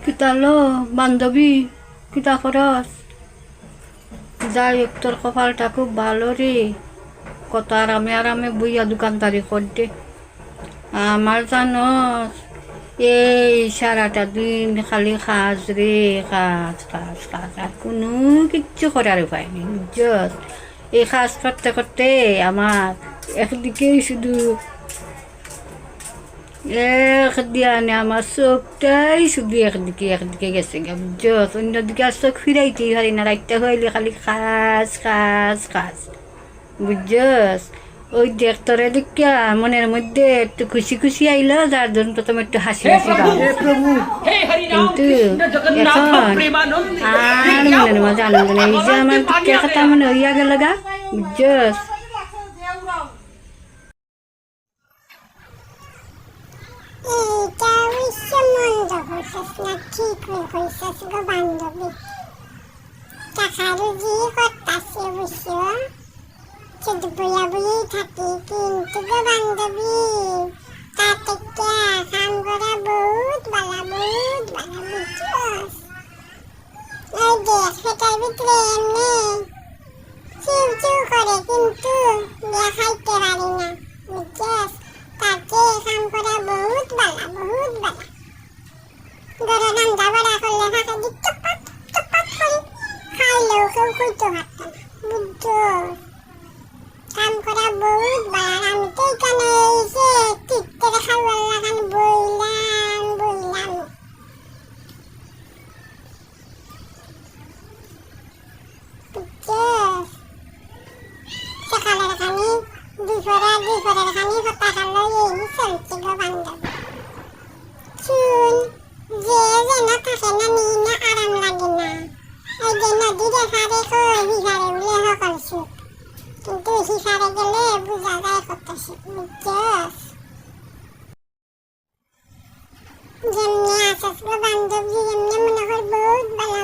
কিতালো বান্ধবী কিতা খরচ যাই হোক তোর কপালটা খুব ভালো রে, কত আরামে আরামে বইয়া দোকানদারি করতে। আমার জানস এই সারাটা দিন খালি কাজ রে, কাজ কাজ কাজ, আর কোনো কিচ্ছু করার উপায় নেই বুঝছস। এই কাজ করতে করতে আমার একদিকেই শুধু একদিকে আমার চোখটাই শুধু একদিকে একদিকে গেছে গা বুঝছস। অন্যদিকে আর চোখ ফিরাইতেই পারি না, রাইতে হইলে খালি কাজ কাজ কাজ বুঝছস। ওই দেখ তোরে দেখিয়া মনের মধ্যে একটু খুশি খুশি আইলো, যার জন্য প্রথমে একটু হাসি হাসি পাবো, কিন্তু এখন আর মনের মাঝে আনন্দ নেই। এই যে আমার দুঃখের কথা মনে হইয়া গেল গা বুঝছস। এইটা অবশ্য মন্দ হইছস না, ঠিক হইছস গো বান্ধবী। টাকা রুজি করতাছি অবশ্য, শুধু বইয়া বইয়াই থাকি, কিন্তু গো বান্ধবী তাতে কাম করা বহুত বালা বুঝছস। এই দেখ সেটার ভিতরে এমনি চিউ চিউ করে, কিন্তু দেখাইতে পারি না বুঝছস। তাতে কাম করা বহুত বালা ঘরে রান্না বাড়া করলে ফাঁকা দিক টপাট করে খাইলেও কেউ কইতে পারত না বুঝছস। কাম করা বহুত বালা, আমি তো এখানে এসে ঠিক করে খাওয়ার লাগান বইলাম বুঝছস। সকালের খানি দুপুরের খানি কথা খালো এই চলছে গো বান্ধবী। শুন, যে যেন থাকে না নি না আরাম লাগে না। এই যে নদীর এখানে কই হিসারে বলে সকল সুখ, কিন্তু হিসারে গেলে বোঝা যায় কত সুখ বুঝছস। যেমনি আসস গো বান্ধবী, এমনি মনে কর বহুত বালা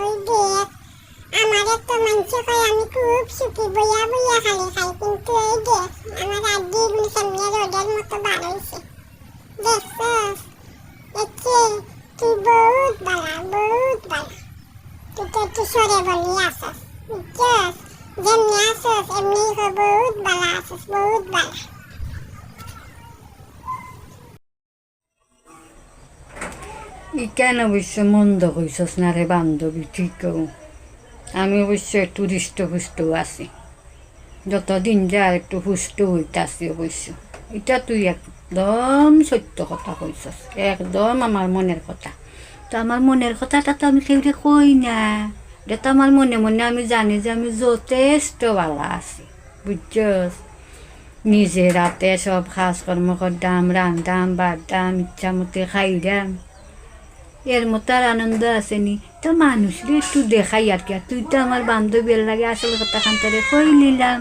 ওই দেখ আমার এত মানুষ কয় আমি খুব সুখী, বইয়া খালি খাই, কিন্তু এই দেখ আমার আগে গুলি সামনে রোডের মতো বার হয়েছে দেখছস। একে তুই বহুত বালা তুই তো একটু সরে বলি আসস বুঝছস। যেমনি আসস এমনি বহুত বালা আসস, বহুত বালা। ই কেন অবশ্য মন্দ কইছস না রে বান্ধবী, ঠিক আমি অবশ্য একটু হৃষ্ট আছি, যতদিন যায় একটু হুষ্ট হইতাছি অবশ্য। এটা তুই একদম সত্য কথা কইছস, একদম আমার মনের কথা। তো আমার মনের কথাটা তো আমি কেউরে কই না, এটা তো আমার মনে মনে আমি জানি যে আমি যথেষ্ট ভালো আছি বুঝছস। নিজের হাতে সব কাজকর্ম করতাম, রান্ধাম বাড়তাম, ইচ্ছা মতে খাইতাম, এর মতো আর আনন্দ আসেনি। তো মানুষরে একটু দেখাই আর কি। আর তুই তো আমার বান্ধবীর লাগে আসল কথা খান তোরে কই নিলাম।